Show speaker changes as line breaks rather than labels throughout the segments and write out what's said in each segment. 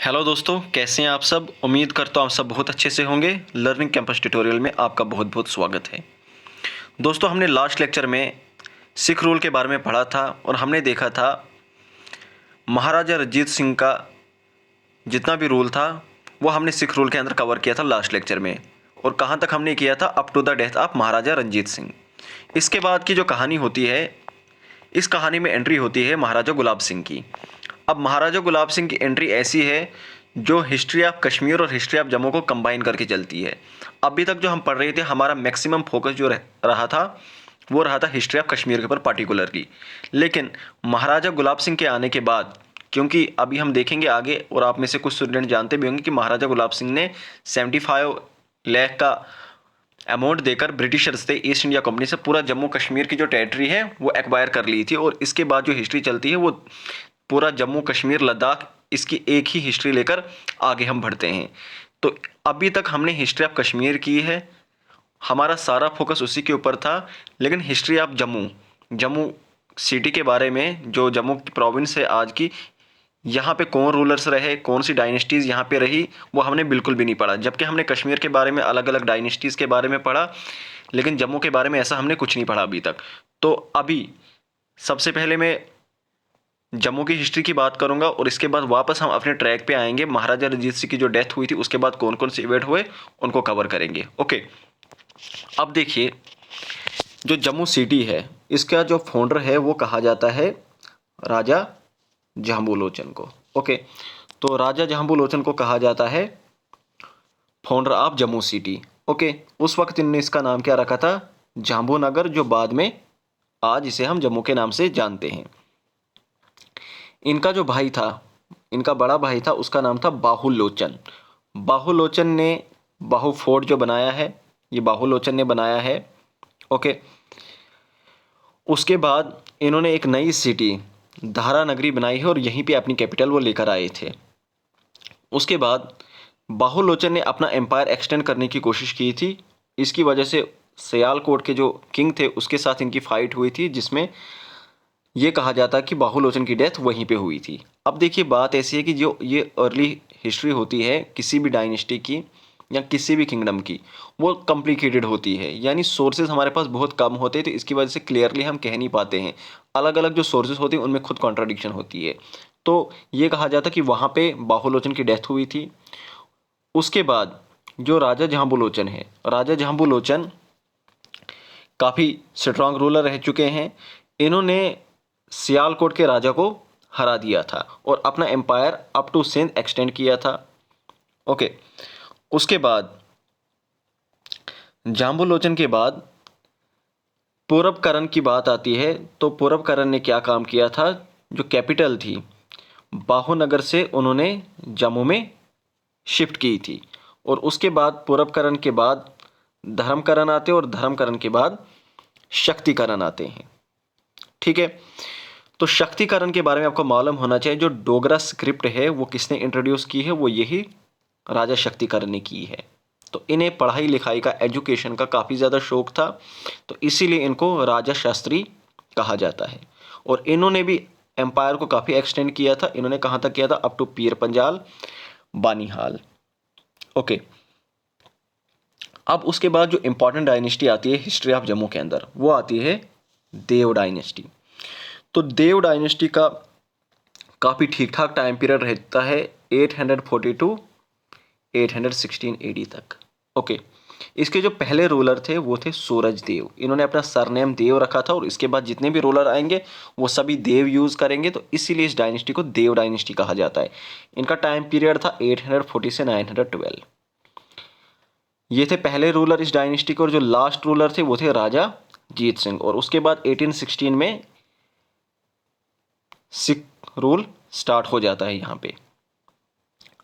Hello दोस्तों, कैसे हैं आप सब। उम्मीद करता हूँ आप सब बहुत अच्छे से होंगे। लर्निंग कैंपस ट्यूटोरियल में आपका बहुत बहुत स्वागत है। दोस्तों, हमने लास्ट लेक्चर में सिख रूल के बारे में पढ़ा था और हमने देखा था महाराजा रंजीत सिंह का जितना भी रूल था वो हमने सिख रूल के अंदर कवर किया था लास्ट लेक्चर में। और कहाँ तक हमने किया था, up to the death of Maharaja Ranjit Singh. इसके बाद की जो कहानी होती है, इस कहानी में एंट्री होती है महाराजा गुलाब सिंह की। अब महाराजा गुलाब सिंह की एंट्री ऐसी है जो हिस्ट्री ऑफ कश्मीर और हिस्ट्री ऑफ जम्मू को कंबाइन करके चलती है। अभी तक जो हम पढ़ रहे थे, हमारा मैक्सिमम फोकस जो रहा था वो रहा था हिस्ट्री ऑफ कश्मीर के ऊपर पार्टिकुलरली। लेकिन महाराजा गुलाब सिंह के आने के बाद, क्योंकि अभी हम देखेंगे आगे और आप में से कुछ स्टूडेंट जानते भी होंगे कि महाराजा गुलाब सिंह ने 75 लाख का अमाउंट देकर ब्रिटिशर्स थे ईस्ट इंडिया कंपनी से पूरा जम्मू कश्मीर की जो टेरिटरी है वो एक्वायर कर ली थी। और इसके बाद जो हिस्ट्री चलती है वो पूरा जम्मू कश्मीर लद्दाख, इसकी एक ही हिस्ट्री लेकर आगे हम बढ़ते हैं। तो अभी तक हमने हिस्ट्री ऑफ कश्मीर की है, हमारा सारा फोकस उसी के ऊपर था। लेकिन हिस्ट्री ऑफ जम्मू सिटी के बारे में, जो जम्मू की प्रोविंस है आज की, यहाँ पे कौन रूलर्स रहे, कौन सी डायनेस्टीज़ यहाँ पे रही, वो हमने बिल्कुल भी नहीं पढ़ा। जबकि हमने कश्मीर के बारे में अलग अलग डायनेस्टीज़ के बारे में पढ़ा, लेकिन जम्मू के बारे में ऐसा हमने कुछ नहीं पढ़ा अभी तक। तो अभी सबसे पहले मैं जम्मू की हिस्ट्री की बात करूंगा और इसके बाद वापस हम अपने ट्रैक पे आएंगे। महाराजा रंजीत सिंह की जो डेथ हुई थी उसके बाद कौन कौन से इवेंट हुए उनको कवर करेंगे। ओके, अब देखिए, जो जम्मू सिटी है इसका जो फाउंडर है वो कहा जाता है राजा जहांबू लोचन को। ओके, तो राजा जहांबू लोचन को कहा जाता है founder of Jammu city. Okay, उस वक्त इन्होंने इसका नाम क्या रखा था, जहांबू नगर, जो बाद में आज इसे हम जम्मू के नाम से जानते हैं। इनका जो भाई था, इनका बड़ा भाई था, उसका नाम था बाहुल लोचन। बाहुल लोचन ने बाहु फोर्ट जो बनाया है, ये बाहुल लोचन ने बनाया है। ओके, उसके बाद इन्होंने एक नई सिटी धारा नगरी बनाई है और यहीं पे अपनी कैपिटल वो लेकर आए थे। उसके बाद बाहुल लोचन ने अपना एम्पायर एक्सटेंड करने की कोशिश की थी। इसकी वजह से सियालकोट के जो किंग थे उसके साथ इनकी फाइट हुई थी, जिसमें ये कहा जाता है कि बाहुल लोचन की डेथ वहीं पे हुई थी। अब देखिए, बात ऐसी है कि जो ये अर्ली हिस्ट्री होती है किसी भी डायनेस्टी की या किसी भी किंगडम की, वो कॉम्प्लिकेटेड होती है, यानी सोर्सेज हमारे पास बहुत कम होते हैं। तो इसकी वजह से क्लियरली हम कह नहीं पाते हैं। अलग अलग जो सोर्सेज होती हैं उनमें खुद कॉन्ट्राडिक्शन होती है। तो ये कहा जाता है कि वहाँ पे बाहुल लोचन की डेथ हुई थी। उसके बाद जो राजा जहांबू लोचन है, राजा जहांबू लोचन काफ़ी स्ट्रांग रूलर रह चुके हैं। इन्होंने सियालकोट के राजा को हरा दिया था और अपना empire up to Sindh extend किया था। ओके, उसके बाद जहांबू लोचन के बाद पूरबकरण की बात आती है। तो पूरबकरण ने क्या काम किया था, जो कैपिटल थी बाहुनगर से उन्होंने जम्मू में शिफ्ट की थी। और उसके बाद पूरबकरण के बाद धर्मकरण आते हैं और धर्मकरण के बाद शक्तिकरण आते हैं। ठीक है, तो शक्तिकरण के बारे में आपको मालूम होना चाहिए। जो डोगरा स्क्रिप्ट है वो किसने इंट्रोड्यूस की है, वो यही राजा शक्तिकरण ने की है। तो इन्हें पढ़ाई लिखाई का, एजुकेशन का काफ़ी ज़्यादा शौक था, तो इसीलिए इनको राजा शास्त्री कहा जाता है। और इन्होंने भी एम्पायर को काफ़ी एक्सटेंड किया था। इन्होंने कहाँ तक किया था, up to Pir Panjal, Banihal. Okay, अब उसके बाद जो इंपॉर्टेंट डायनेस्टी आती है हिस्ट्री ऑफ जम्मू के अंदर, वो आती है देव डायनेस्टी। तो देव डायनेस्टी का काफ़ी ठीक ठाक टाइम पीरियड रहता है 840 टू 816 एडी तक। ओके, इसके जो पहले रूलर थे वो थे सूरज देव। इन्होंने अपना सरनेम देव रखा था और इसके बाद जितने भी रूलर आएंगे वो सभी देव यूज़ करेंगे, तो इसीलिए इस डायनेस्टी को देव डायनेस्टी कहा जाता है। इनका टाइम पीरियड था 840 से 912। ये थे पहले रूलर इस डायनेस्टी के, और जो लास्ट रूलर थे वो थे राजा जीत सिंह। और उसके बाद 1816 में सिख रूल स्टार्ट हो जाता है यहाँ पे।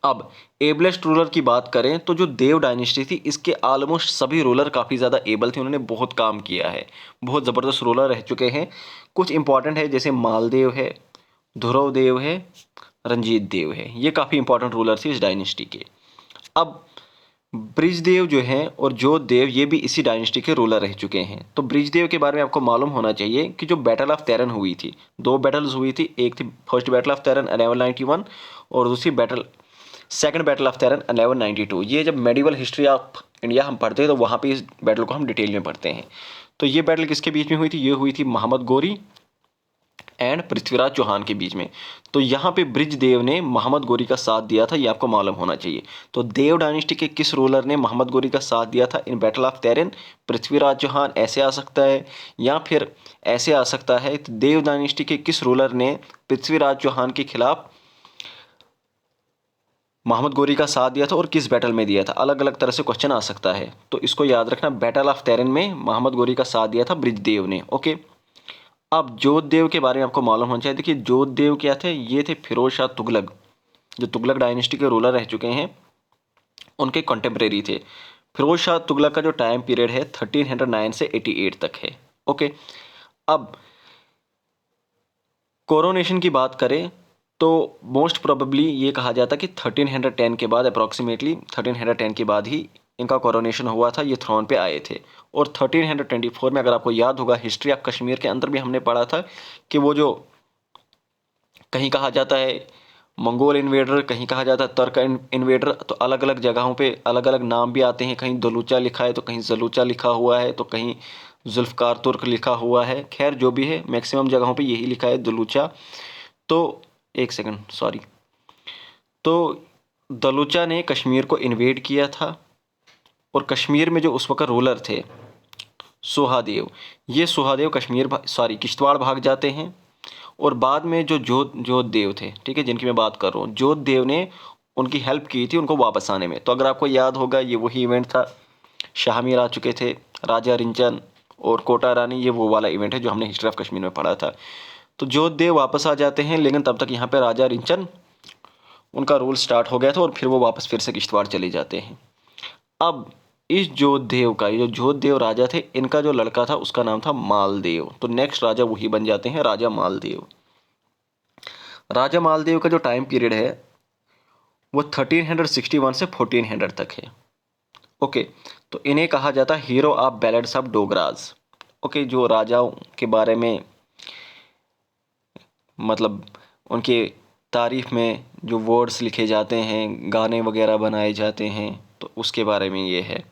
अब एबलेस्ट रूलर की बात करें तो जो देव डायनेस्टी थी इसके ऑलमोस्ट सभी रूलर काफ़ी ज़्यादा एबल थे, उन्होंने बहुत काम किया है, बहुत ज़बरदस्त रूलर रह चुके हैं। कुछ इंपॉर्टेंट है जैसे मालदेव है, ध्रुव देव है, रंजीत देव है, ये काफ़ी इंपॉर्टेंट रूलर थे इस डायनेस्टी के। अब ब्रिजदेव जो हैं और जोध देव, ये भी इसी डायनेस्टी के रूलर रह चुके हैं। तो ब्रिजदेव के बारे में आपको मालूम होना चाहिए कि जो बैटल ऑफ तैरन हुई थी, दो बैटल्स हुई थी। एक थी फर्स्ट बैटल ऑफ तैरन 1191 और दूसरी बैटल सेकंड बैटल ऑफ तेरन 1192। ये जब मेडिवल हिस्ट्री ऑफ इंडिया हम पढ़ते हैं तो वहाँ पे इस बैटल को हम डिटेल में पढ़ते हैं। तो ये बैटल किसके बीच में हुई थी? ये हुई थी मोहम्मद गौरी एंड पृथ्वीराज चौहान के बीच में। तो यहाँ पे ब्रिजदेव ने मोहम्मद गौरी का साथ दिया था, ये आपको मालूम होना चाहिए। तो देव डायनेस्टी के किस रूलर ने मोहम्मद गौरी का साथ दिया था in battle of Tarain? Prithviraj Chauhan ऐसे आ सकता है, या फिर ऐसे आ सकता है तो देव डायनेस्टी के किस रूलर ने पृथ्वीराज चौहान के खिलाफ मोहम्मद गौरी का साथ दिया था और किस बैटल में दिया था? अलग अलग तरह से क्वेश्चन आ सकता है, तो इसको याद रखना। बैटल ऑफ तेरन में मोहम्मद गौरी का साथ दिया था ब्रिजदेव ने। ओके, अब जोधदेव के बारे में आपको मालूम होना चाहिए। देखिए जोधदेव क्या थे? ये थे फिरोज शाह तुगलक, जो तुगलक डायनेस्टी के रूलर रह चुके हैं, उनके कंटेम्प्रेरी थे। फिरोज शाह तुगलक का जो टाइम पीरियड है 1309 से 88 तक है। ओके, अब कोरोनेशन की बात करें तो मोस्ट प्रोबेबली ये कहा जाता है कि 1310 के बाद, अप्रॉक्सीमेटली 1310 के बाद ही इनका कोरोनेशन हुआ था, ये थ्रोन पे आए थे। और 1324 में, अगर आपको याद होगा, हिस्ट्री ऑफ कश्मीर के अंदर भी हमने पढ़ा था कि वो जो कहीं कहा जाता है मंगोल इन्वेडर, कहीं कहा जाता है तुर्क इन्वेडर, तो अलग अलग जगहों पे अलग अलग नाम भी आते हैं। कहीं दलूचा लिखा है तो कहीं जलूचा लिखा हुआ है, तो कहीं जुल्फ़कार तुर्क लिखा हुआ है। खैर जो भी है, मैक्सिमम जगहों पे यही लिखा है दलूचा। तो एक सेकंड, सॉरी। तो दलूचा ने कश्मीर को इन्वेड किया था और कश्मीर में जो उस वक्त रूलर थे सुहादेव, ये सुहादेव किश्तवाड़ भाग जाते हैं। और बाद में जो जोधदेव थे, ठीक है, जिनकी मैं बात कर रहा हूँ, जोधदेव ने उनकी हेल्प की थी उनको वापस आने में। तो अगर आपको याद होगा, ये वही इवेंट था, शाह मीर आ चुके थे, राजा रिंचन और कोटा रानी, ये वो वाला इवेंट है जो हमने हिस्ट्री ऑफ कश्मीर में पढ़ा था। तो जोधदेव वापस आ जाते हैं, लेकिन तब तक यहाँ पे राजा रिंचन, उनका रूल स्टार्ट हो गया था और फिर वो वापस फिर से किश्तवाड़ चले जाते हैं। अब इस जोधदेव का, ये जो जोधदेव राजा थे, इनका जो लड़का था उसका नाम था मालदेव। तो नेक्स्ट राजा वही बन जाते हैं, राजा मालदेव। राजा मालदेव का जो टाइम पीरियड है वो 1361 से 1400 तक है। ओके, तो इन्हें कहा जाता है hero of ballads of Dogras. Okay, जो राजाओं के बारे में, मतलब उनके तारीफ में जो वर्ड्स लिखे जाते हैं, गाने वगैरह बनाए जाते हैं, तो उसके बारे में ये है।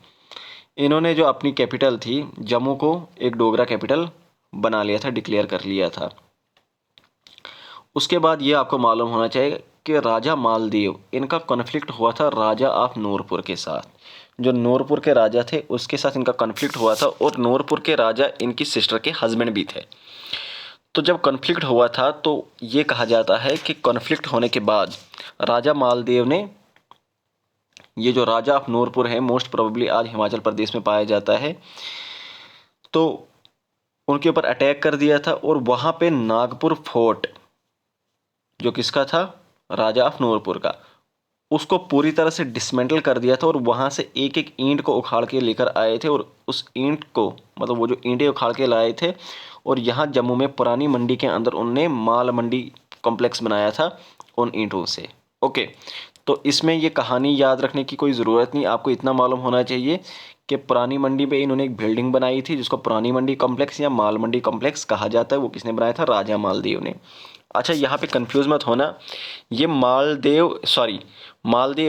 इन्होंने जो अपनी कैपिटल थी जम्मू को एक डोगरा कैपिटल बना लिया था, डिक्लेयर कर लिया था। उसके बाद ये आपको मालूम होना चाहिए कि राजा मालदेव, इनका कॉन्फ्लिक्ट हुआ था राजा ऑफ नूरपुर के साथ। जो नूरपुर के राजा थे उसके साथ इनका कॉन्फ्लिक्ट हुआ था, और नूरपुर के राजा इनकी सिस्टर के हस्बैंड भी थे। तो जब कॉन्फ्लिक्ट हुआ था तो ये कहा जाता है कि कॉन्फ्लिक्ट होने के बाद राजा मालदेव ने, ये जो राजा ऑफ नूरपुर है, मोस्ट प्रोबेबली आज हिमाचल प्रदेश में पाया जाता है, तो उनके ऊपर अटैक कर दिया था। और वहाँ पे नागपुर फोर्ट, जो किसका था? राजा ऑफ नूरपुर का, उसको पूरी तरह से डिसमेंटल कर दिया था। और वहाँ से एक एक ईंट को उखाड़ के लेकर आए थे, और उस ईंट को, मतलब वो जो ईंटें उखाड़ के लाए थे, और यहाँ जम्मू में पुरानी मंडी के अंदर उनने माल मंडी कॉम्प्लेक्स बनाया था उन ईंटों से। ओके, तो इसमें ये कहानी याद रखने की कोई ज़रूरत नहीं, आपको इतना मालूम होना चाहिए कि पुरानी मंडी पे इन्होंने एक बिल्डिंग बनाई थी जिसको पुरानी मंडी कॉम्प्लेक्स या माल मंडी कॉम्प्लेक्स कहा जाता है। वो किसने बनाया था? राजा मालदेव ने। अच्छा, यहाँ पे कंफ्यूज मत होना, ये मालदेव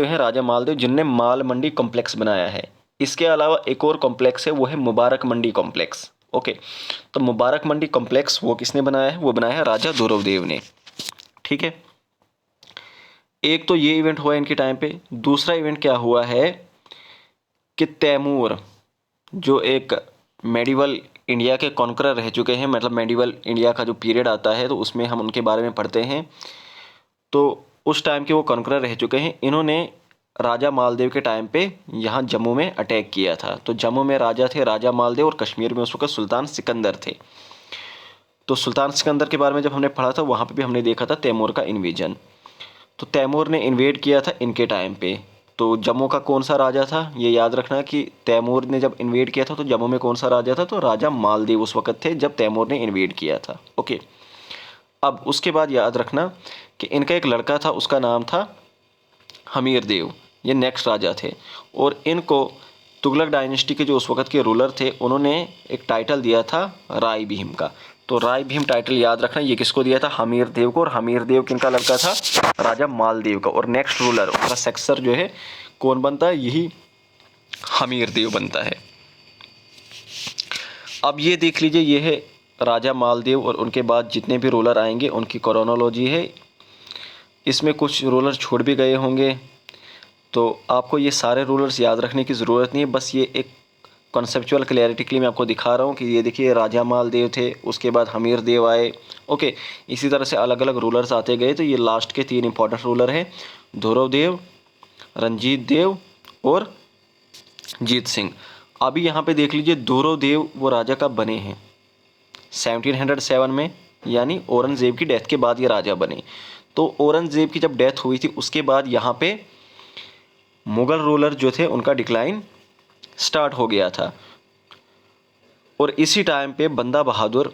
है, राजा मालदेव, जिनने माल मंडी कॉम्प्लेक्स बनाया है। इसके अलावा एक और कॉम्प्लेक्स है, वो है मुबारक मंडी कॉम्प्लेक्स। ओके, तो मुबारक मंडी कॉम्प्लेक्स वो किसने बनाया है? वो बनाया है राजा ध्रुवदेव ने। ठीक है, एक तो ये इवेंट हुआ इनके टाइम पे। दूसरा इवेंट क्या हुआ है कि तैमूर, जो एक मेडिवल इंडिया के कॉन्करर रह चुके हैं, मतलब मेडिवल इंडिया का जो पीरियड आता है तो उसमें हम उनके बारे में पढ़ते हैं, तो उस टाइम के वो कॉन्करर रह चुके हैं। इन्होंने राजा मालदेव के टाइम पे यहाँ जम्मू में अटैक किया था। तो जम्मू में राजा थे राजा मालदेव, और कश्मीर में उस वक्त सुल्तान सिकंदर थे। तो सुल्तान सिकंदर के बारे में जब हमने पढ़ा था, वहाँ पे भी हमने देखा था तैमूर का इन्वेजन। तो तैमूर ने इन्वेड किया था इनके टाइम पे। तो जम्मू का कौन सा राजा था, ये याद रखना कि तैमूर ने जब इन्वेड किया था तो जम्मू में कौन सा राजा था? तो राजा मालदेव उस वक्त थे जब तैमूर ने इन्वेड किया था। ओके, अब उसके बाद याद रखना कि इनका एक लड़का था, उसका नाम था हमीर देव। ये नेक्स्ट राजा थे, और इनको तुगलक डायनेस्टी के जो उस वक्त के रूलर थे, उन्होंने एक टाइटल दिया था राय भीम का। तो राय भीम टाइटल याद रखना, ये किसको दिया था? हमीर देव को। और हमीर देव किनका लड़का था? राजा मालदेव का। और नेक्स्ट रूलर उनका सक्सेसर जो है कौन बनता है? यही हमीर देव बनता है। अब ये देख लीजिए, ये है राजा मालदेव और उनके बाद जितने भी रूलर आएंगे उनकी क्रोनोलॉजी है। इसमें कुछ रूलर छूट भी गए होंगे, तो आपको ये सारे रूलर्स याद रखने की ज़रूरत नहीं है। बस ये एक कॉन्सेप्चुअल क्लैरिटी के लिए मैं आपको दिखा रहा हूँ कि ये देखिए राजा मालदेव थे, उसके बाद हमीर देव आए। ओके, इसी तरह से अलग अलग रूलर्स आते गए। तो ये लास्ट के 3 इंपॉर्टेंट रूलर हैं, ध्रुव देव, रंजीत देव और जीत सिंह। अभी यहाँ पे देख लीजिए, ध्रुव देव वो राजा कब बने हैं? 1707 में, यानी औरंगजेब की डेथ के बाद ये राजा बने। तो औरंगजेब की जब डेथ हुई थी उसके बाद यहाँ पे मुग़ल रूलर जो थे उनका डिक्लाइन स्टार्ट हो गया था। और इसी टाइम पे बंदा बहादुर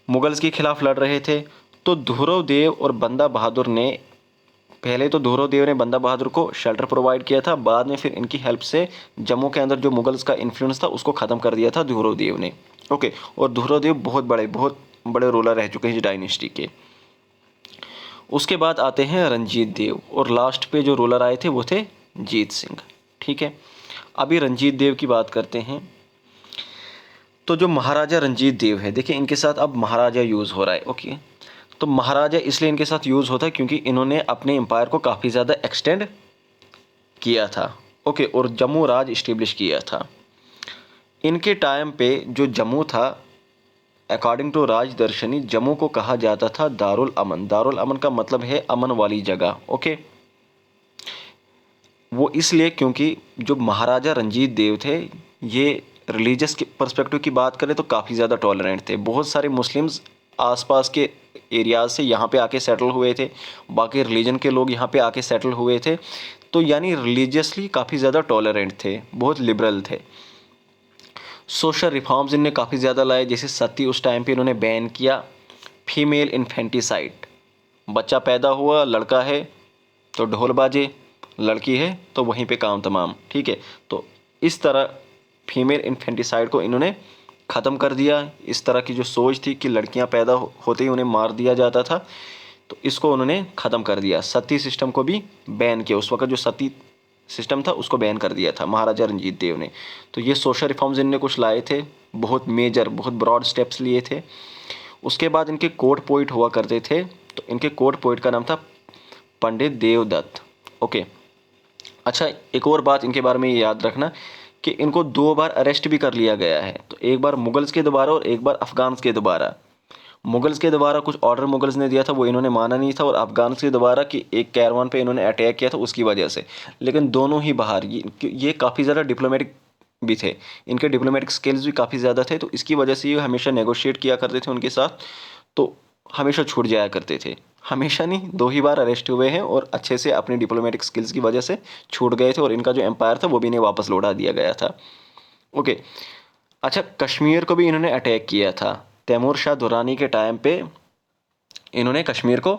मुगल्स के खिलाफ लड़ रहे थे। तो ध्रुव देव और बंदा बहादुर ने, पहले तो ध्रुव देव ने बंदा बहादुर को शेल्टर प्रोवाइड किया था, बाद में फिर इनकी हेल्प से जम्मू के अंदर जो मुगल्स का इन्फ्लुएंस था उसको ख़त्म कर दिया था ध्रुव देव ने। ओके, और ध्रुव देव बहुत बड़े रूलर रह चुके हैं इस डायनेस्टी के। उसके बाद आते हैं रंजीत देव, और लास्ट पे जो रूलर आए थे वो थे जीत सिंह। ठीक है, अभी रंजीत देव की बात करते हैं। तो जो महाराजा रंजीत देव है, देखिए इनके साथ अब महाराजा यूज़ हो रहा है। ओके, तो महाराजा इसलिए इनके साथ यूज़ होता है क्योंकि इन्होंने अपने एम्पायर को काफ़ी ज़्यादा एक्सटेंड किया था। ओके, और जम्मू राज इस्टेब्लिश किया था। इनके टाइम पे जो जम्मू था, अकॉर्डिंग टू राजदर्शनी, जम्मू को कहा जाता था दारुल अमन। दारुल अमन का मतलब है अमन वाली जगह। ओके, वो इसलिए क्योंकि जो महाराजा रंजीत देव थे, ये रिलीजियस के पर्सपेक्टिव की बात करें तो काफ़ी ज़्यादा टॉलरेंट थे। बहुत सारे मुस्लिम्स आसपास के एरियाज़ से यहाँ पे आके सेटल हुए थे, बाकी रिलीजन के लोग यहाँ पे आके सेटल हुए थे। तो यानी रिलीजियसली काफ़ी ज़्यादा टॉलरेंट थे, बहुत लिबरल थे। सोशल रिफॉर्म्स इनने काफ़ी ज़्यादा लाए, जैसे सती उस टाइम पे इन्होंने बैन किया। फीमेल इन्फेंटिसाइड, बच्चा पैदा हुआ, लड़का है तो ढोल बाजे, लड़की है तो वहीं पे काम तमाम। ठीक है, तो इस तरह फीमेल इन्फेंटिसाइड को इन्होंने ख़त्म कर दिया। इस तरह की जो सोच थी कि लड़कियां पैदा होते ही उन्हें मार दिया जाता था, तो इसको उन्होंने ख़त्म कर दिया। सती सिस्टम को भी बैन किया। उस वक्त जो सती सिस्टम था उसको बैन कर दिया था महाराजा रंजीत देव ने। तो ये सोशल रिफॉर्म्स इनने कुछ लाए थे, बहुत मेजर, बहुत ब्रॉड स्टेप्स लिए थे। उसके बाद इनके कोर्ट पोइट हुआ करते थे, तो इनके कोर्ट पोइट का नाम था पंडित देवदत्त। ओके, अच्छा, एक और बात इनके बारे में ये याद रखना कि इनको 2 बार अरेस्ट भी कर लिया गया है। तो एक बार मुगल्स के दोबारा और एक बार अफगान्स के दोबारा। मुगल्स के दोबारा कुछ ऑर्डर मुगल्स ने दिया था, वो इन्होंने माना नहीं था, और अफगान्स के दोबारा कि एक कैरवान पे इन्होंने अटैक किया था उसकी वजह से। लेकिन दोनों ही बाहर, ये काफ़ी ज़्यादा डिप्लोमेटिक भी थे, इनके डिप्लोमेटिक स्किल्स भी काफ़ी ज़्यादा थे। तो इसकी वजह से ये हमेशा नेगोशिएट किया करते थे उनके साथ, तो हमेशा छूट जाया करते थे। हमेशा नहीं, 2 ही बार अरेस्ट हुए हैं और अच्छे से अपनी डिप्लोमेटिक स्किल्स की वजह से छूट गए थे, और इनका जो एम्पायर था वो भी इन्हें वापस लौटा दिया गया था। ओके, अच्छा, कश्मीर को भी इन्होंने अटैक किया था। तैमूर शाह दुरानी के टाइम पे इन्होंने कश्मीर को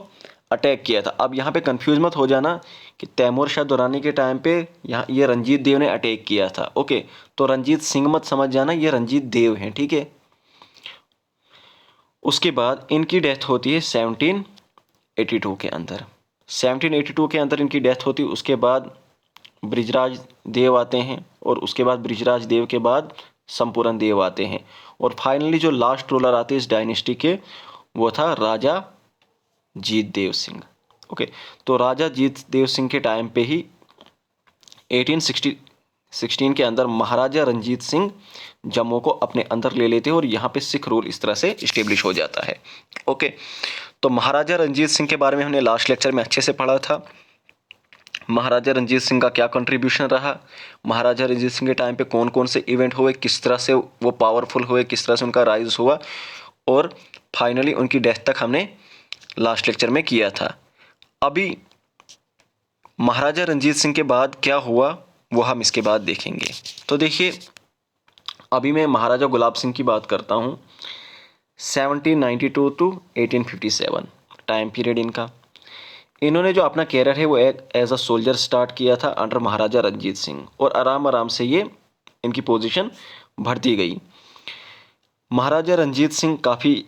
अटैक किया था। अब यहाँ पे कंफ्यूज मत हो जाना कि तैमूर शाह दुरानी के टाइम पे यहाँ ये रंजीत देव ने अटैक किया था। ओके, तो रंजीत सिंह मत समझ जाना, ये रंजीत देव हैं। ठीक है, उसके बाद इनकी डेथ होती है 1782 के अंदर। 1782 के अंदर इनकी डेथ होती है। उसके बाद ब्रिजराज देव आते हैं, और उसके बाद ब्रिजराज देव के बाद संपूर्ण देव आते हैं, और फाइनली जो लास्ट रूलर आते हैं इस डायनेस्टी के वो था राजा जीत देव सिंह। ओके, तो राजा जीत देव सिंह के टाइम पे ही 1816 के अंदर महाराजा रंजीत सिंह जम्मू को अपने अंदर ले लेते हैं, और यहाँ पे सिख रूल इस तरह से इस्टेब्लिश हो जाता है। ओके, तो महाराजा रंजीत सिंह के बारे में हमने लास्ट लेक्चर में अच्छे से पढ़ा था। महाराजा रंजीत सिंह का क्या कंट्रीब्यूशन रहा, महाराजा रंजीत सिंह के टाइम पे कौन कौन से इवेंट हुए, किस तरह से वो पावरफुल हुए, किस तरह से उनका राइज हुआ, और फाइनली उनकी डेथ तक हमने लास्ट लेक्चर में किया था। अभी महाराजा रंजीत सिंह के बाद क्या हुआ वो हम इसके बाद देखेंगे। तो देखिए, अभी मैं महाराजा गुलाब सिंह की बात करता हूँ। 1792 टू 1857 टाइम पीरियड इनका। इन्होंने जो अपना कैरियर है वो एक एज अ सोल्जर स्टार्ट किया था अंडर महाराजा रंजीत सिंह, और आराम आराम से ये इनकी पोजीशन बढ़ती गई। महाराजा रंजीत सिंह काफ़ी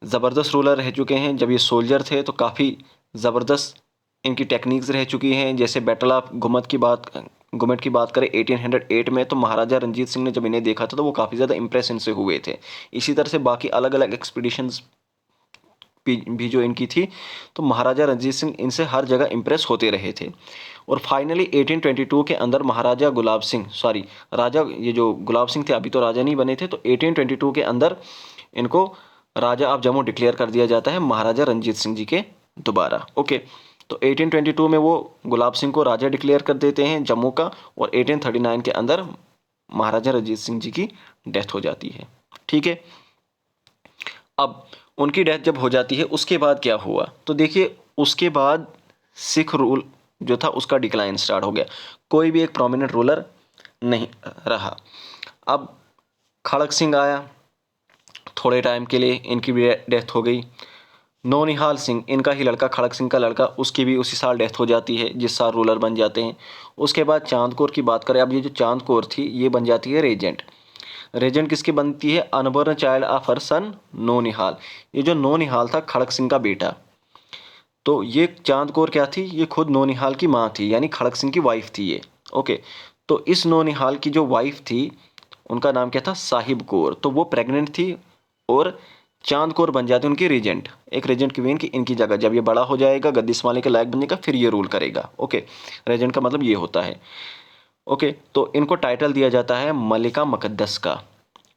ज़बरदस्त रूलर रह चुके हैं। जब ये सोल्जर थे तो काफ़ी ज़बरदस्त इनकी टेक्निक्स रह चुकी हैं। जैसे बैटल ऑफ गुमत की बात करें 1808 में, तो महाराजा रंजीत सिंह ने जब इन्हें देखा था तो वो काफ़ी ज़्यादा इम्प्रेस इनसे हुए थे। इसी तरह से बाकी अलग अलग एक्सपीडिशंस भी जो इनकी थी, तो महाराजा रंजीत सिंह इनसे हर जगह इम्प्रेस होते रहे थे। और फाइनली 1822 के अंदर महाराजा गुलाब सिंह, राजा, ये जो गुलाब सिंह थे अभी तो राजा नहीं बने थे, तो 1822 के अंदर इनको राजा ऑफ जम्मू डिक्लेयर कर दिया जाता है महाराजा रंजीत सिंह जी के दोबारा। ओके, तो 1822 में वो गुलाब सिंह को राजा डिक्लेयर कर देते हैं जम्मू का, और 1839 के अंदर महाराजा रंजीत सिंह जी की डेथ हो जाती है। ठीक है, अब उनकी डेथ जब हो जाती है उसके बाद क्या हुआ, तो देखिए उसके बाद सिख रूल जो था उसका डिक्लाइन स्टार्ट हो गया। कोई भी एक प्रोमिनेंट रूलर नहीं रहा। अब खड़क सिंह आया, थोड़े टाइम के लिए इनकी भी डेथ हो गई। नौनिहाल सिंह, इनका ही लड़का, खड़क सिंह का लड़का, उसकी भी उसी साल डेथ हो जाती है जिस साल रूलर बन जाते हैं। उसके बाद चांद कौर की बात करें, अब ये जो चांद कौर थी ये बन जाती है रेजेंट। रेजेंट किसकी बनती है? अनबॉर्न चाइल्ड ऑफ हर सन नौनिहाल। ये जो नौनिहाल था खड़क सिंह का बेटा, तो ये चांद कौर क्या थी? ये खुद नौनिहाल की माँ थी, यानी खड़क सिंह की वाइफ थी ये। ओके, तो इस नौनिहाल की जो वाइफ थी उनका नाम क्या था? साहिब कौर। तो वो प्रेग्नेंट थी और चांद कौर बन जाती उनकी रीजेंट, एक रीजेंट क्वीन की इनकी जगह। जब ये बड़ा हो जाएगा, गद्दी संभालने के लायक बन जाएगा, फिर ये रूल करेगा। ओके, रीजेंट का मतलब ये होता है। ओके, तो इनको टाइटल दिया जाता है मलिका मुकद्दस का।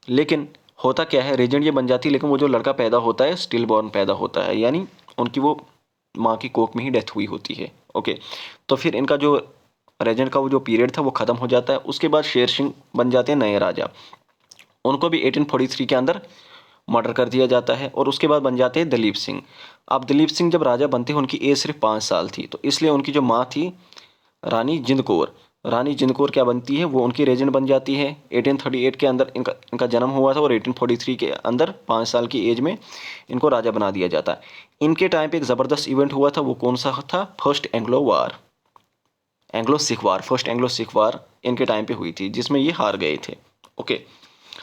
लेकिन होता क्या है, रीजेंट ये बन जाती है, लेकिन वो जो लड़का पैदा होता है स्टिल बॉर्न पैदा होता है, यानी उनकी वो माँ की कोख में ही डेथ हुई होती है। ओके, तो फिर इनका जो रीजेंट का वो जो पीरियड था वो ख़त्म हो जाता है। उसके बाद शेर सिंह बन जाते हैं नए राजा। उनको भी 1843 के अंदर मर्डर कर दिया जाता है। और उसके बाद बन जाते हैं दलीप सिंह। अब दलीप सिंह जब राजा बनते हैं उनकी एज सिर्फ 5 साल थी, तो इसलिए उनकी जो माँ थी रानी जिंद कौर, रानी जिंद कौर क्या बनती है? वो उनकी रेजेंट बन जाती है। 1838 के अंदर इनका जन्म हुआ था और 1843 के अंदर 5 साल की एज में इनको राजा बना दिया जाता है। इनके टाइम पे एक ज़बरदस्त इवेंट हुआ था, वो कौन सा था? फर्स्ट एंग्लो सिख वार, फर्स्ट एंग्लो सिख वार इनके टाइम पे हुई थी, जिसमें ये हार गए थे। ओके,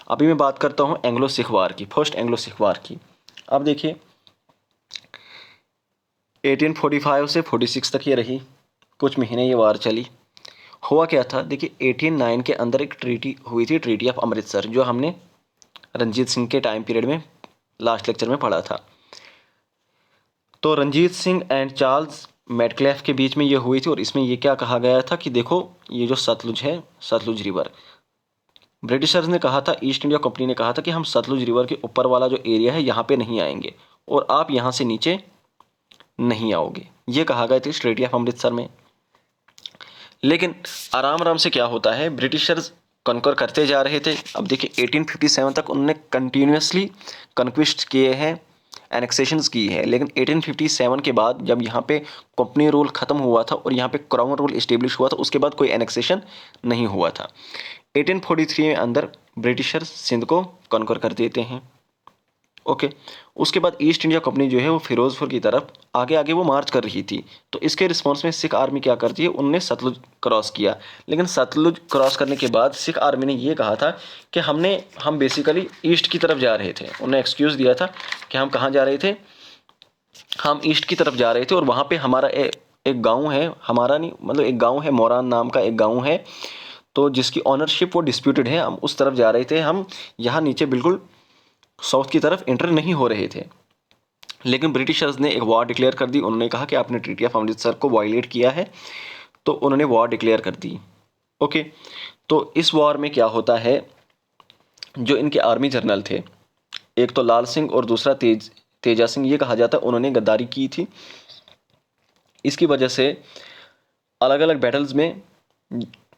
अभी मैं बात करता हूँ एंग्लो सिख वार की, फर्स्ट एंग्लो सिख वार की। अब देखिए 1845 से 46 तक ये रही, कुछ महीने ये वार चली। हुआ क्या था, देखिए 1809 के अंदर एक ट्रीटी हुई थी, ट्रीटी ऑफ अमृतसर, जो हमने रंजीत सिंह के टाइम पीरियड में लास्ट लेक्चर में पढ़ा था। तो रंजीत सिंह एंड चार्ल्स मेडक्लेफ के बीच में ये हुई थी, और इसमें ये क्या कहा गया था कि देखो ये जो सतलुज है, सतलुज रिवर, ब्रिटिशर्स ने कहा था, ईस्ट इंडिया कंपनी ने कहा था कि हम सतलुज रिवर के ऊपर वाला जो एरिया है यहाँ पे नहीं आएंगे और आप यहाँ से नीचे नहीं आओगे, ये कहा गया था इस ट्रीटी ऑफ अमृतसर में। लेकिन आराम आराम से क्या होता है, ब्रिटिशर्स कन्कर करते जा रहे थे। अब देखिए 1857 तक उन्होंने कंटिन्यूसली कन्क्विस्ट किए हैं, एनेक्सेशंस की है। लेकिन 1857 के बाद जब यहाँ पे कंपनी रूल ख़त्म हुआ था और यहाँ पे क्राउन रूल इस्टेब्लिश हुआ था, उसके बाद कोई एनेक्सेशन नहीं हुआ था। 1843 में अंदर ब्रिटिशर्स सिंध को कन्कर कर देते हैं। ओके, उसके बाद ईस्ट इंडिया कंपनी जो है वो फिरोजपुर की तरफ आगे आगे वो मार्च कर रही थी। तो इसके रिस्पॉन्स में सिख आर्मी क्या करती है, उन्होंने सतलुज क्रॉस किया। लेकिन सतलुज क्रॉस करने के बाद सिख आर्मी ने ये कहा था कि हम बेसिकली ईस्ट की तरफ जा रहे थे। उन्होंने एक्सक्यूज़ दिया था कि हम कहाँ जा रहे थे, हम ईस्ट की तरफ जा रहे थे और वहाँ पर हमारा एक गाँव है, हमारा नहीं मतलब एक गाँव है, मोरान नाम का एक गाँव है, तो जिसकी ऑनरशिप वो डिस्प्यूटेड है, हम उस तरफ जा रहे थे, हम यहाँ नीचे बिल्कुल साउथ की तरफ एंटर नहीं हो रहे थे। लेकिन ब्रिटिशर्स ने एक वॉर डिक्लेयर कर दी। उन्होंने कहा कि आपने ट्रीटी ऑफ अमृतसर को वायलेट किया है, तो उन्होंने वॉर डिक्लेयर कर दी। ओके, तो इस वॉर में क्या होता है, जो इनके आर्मी जनरल थे, एक तो लाल सिंह और दूसरा तेजा सिंह, ये कहा जाता है उन्होंने गद्दारी की थी। इसकी वजह से अलग अलग बैटल्स में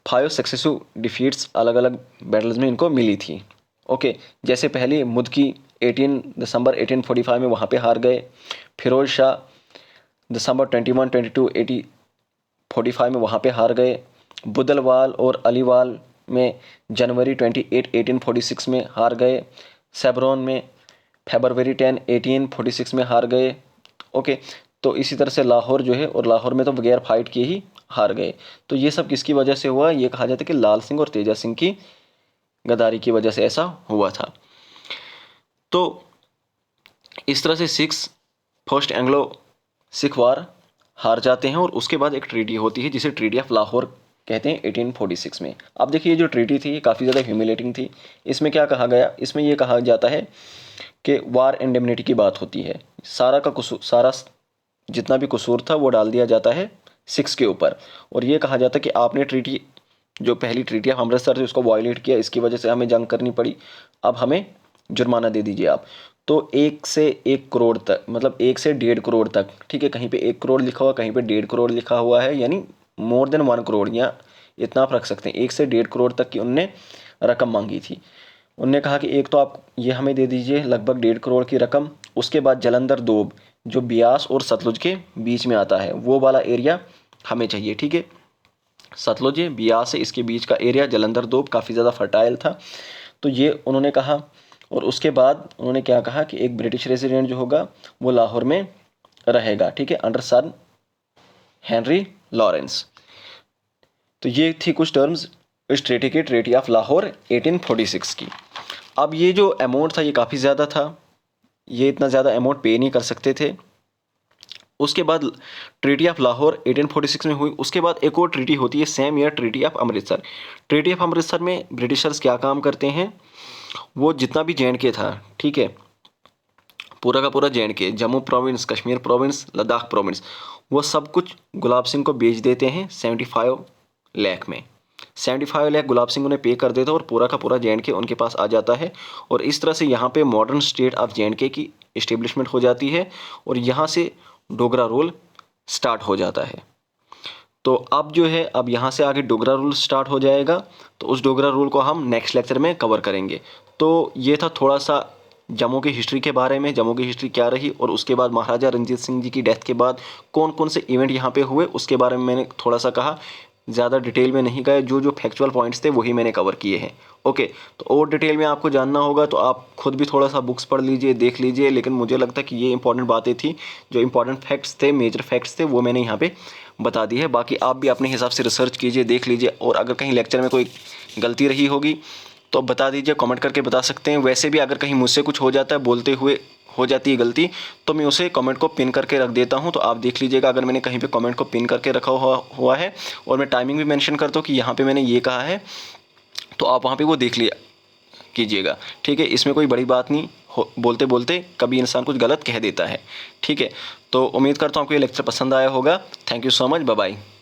5 सक्सेसिव डिफीट्स अलग अलग बैटल्स में इनको मिली थी। ओके, जैसे पहली मुदकी 18 दिसंबर 1845 में वहाँ पे हार गए। फिरोज शाह दिसंबर 21, 22, 1845 में वहाँ पे हार गए। बुदलवाल और अलीवाल में जनवरी 28, 1846 में हार गए। सेब्रोन में फरवरी 10, 1846 में हार गए। ओके, तो इसी तरह से लाहौर जो है, और लाहौर में तो बगैर फाइट किए ही हार गए। तो ये सब किसकी वजह से हुआ, ये कहा जाता है कि लाल सिंह और तेजा सिंह की गद्दारी की वजह से ऐसा हुआ था। तो इस तरह से फर्स्ट एंग्लो सिख वार हार जाते हैं और उसके बाद एक ट्रीटी होती है जिसे ट्रीटी ऑफ लाहौर कहते हैं 1846 में। अब देखिए ये जो ट्रीटी थी ये काफ़ी ज़्यादा ह्यूमिलेटिंग थी। इसमें क्या कहा गया, इसमें ये कहा जाता है कि वार इंडेमनिटी की बात होती है, सारा जितना भी कसूर था वो डाल दिया जाता है सिक्स के ऊपर, और ये कहा जाता है कि आपने ट्रीटी, जो पहली ट्रीटी ऑफ अमृतसर थी उसको वायलेट किया, इसकी वजह से हमें जंग करनी पड़ी, अब हमें जुर्माना दे दीजिए आप। तो 1 से 1 करोड़ तक, मतलब 1 से 1.5 करोड़ तक, ठीक है, कहीं पे 1 करोड़ लिखा हुआ, कहीं पे 1.5 करोड़ लिखा हुआ है, यानी मोर देन 1 करोड़, या इतना आप रख सकते हैं, 1 से 1.5 करोड़ तक की उनने रकम मांगी थी। उनने कहा कि एक तो आप ये हमें दे दीजिए लगभग 1.5 करोड़ की रकम, उसके बाद जलंधर दोब जो ब्यास और सतलुज के बीच में आता है वो वाला एरिया हमें चाहिए, ठीक है। सतलुज ब्यास से इसके बीच का एरिया जलंधर दोब काफ़ी ज़्यादा फर्टाइल था, तो ये उन्होंने कहा। और उसके बाद उन्होंने क्या कहा कि एक ब्रिटिश रेजिडेंट जो होगा वो लाहौर में रहेगा, ठीक है, अंडर सर हेनरी लॉरेंस। तो ये थी कुछ टर्म्स इस ट्रीटी की, ट्रीटी ऑफ लाहौर 1846 की। अब ये जो अमाउंट था ये काफ़ी ज़्यादा था, ये इतना ज़्यादा अमाउंट पे नहीं कर सकते थे। उसके बाद ट्रीटी ऑफ लाहौर 1846 में हुई। उसके बाद एक और ट्रीटी होती है same year, treaty of Amritsar. Treaty of Amritsar में ब्रिटिशर्स क्या काम करते हैं, वो जितना भी जे था, ठीक है, पूरा का पूरा जे, Jammu province, Kashmir province, Ladakh province, वो सब कुछ गुलाब सिंह को बेच देते हैं 75 लाख में। 75 लाख गुलाब सिंह उन्हें पे कर देता है और पूरा का पूरा जे उनके पास आ जाता है। और इस तरह से यहाँ पे मॉडर्न स्टेट ऑफ जे की इस्टेब्लिशमेंट हो जाती है और यहाँ से डोगरा रूल स्टार्ट हो जाता है। तो अब जो है, अब यहाँ से आगे डोगरा रूल स्टार्ट हो जाएगा, तो उस डोगरा रूल को हम नेक्स्ट लेक्चर में कवर करेंगे। तो ये था थोड़ा सा जम्मू की हिस्ट्री के बारे में, जम्मू की हिस्ट्री क्या रही, और उसके बाद महाराजा रंजीत सिंह जी की डेथ के बाद कौन कौन से इवेंट यहाँ पे हुए उसके बारे में मैंने थोड़ा सा कहा। ज़्यादा डिटेल में नहीं गए, जो जो फैक्चुअल पॉइंट्स थे वही मैंने कवर किए हैं। ओके, तो और डिटेल में आपको जानना होगा तो आप खुद भी थोड़ा सा बुक्स पढ़ लीजिए, देख लीजिए, लेकिन मुझे लगता है कि ये इंपॉर्टेंट बातें थी, जो इंपॉर्टेंट फैक्ट्स थे, मेजर फैक्ट्स थे, वो मैंने यहाँ पे बता दी है। बाकी आप भी अपने हिसाब से रिसर्च कीजिए, देख लीजिए, और अगर कहीं लेक्चर में कोई गलती रही होगी तो बता दीजिए, कमेंट करके बता सकते हैं। वैसे भी अगर कहीं मुझसे कुछ हो जाता है, बोलते हुए हो जाती है गलती, तो मैं उसे कमेंट को पिन करके रख देता हूं, तो आप देख लीजिएगा अगर मैंने कहीं पे कमेंट को पिन करके रखा हुआ है और मैं टाइमिंग भी मेंशन करता हूं कि यहाँ पे मैंने ये कहा है, तो आप वहाँ पे वो देख लिया कीजिएगा, ठीक है। इसमें कोई बड़ी बात नहीं, बोलते बोलते कभी इंसान कुछ गलत कह देता है, ठीक है। तो उम्मीद करता हूँ आपको ये लेक्चर पसंद आया होगा। Thank you so much, bye bye.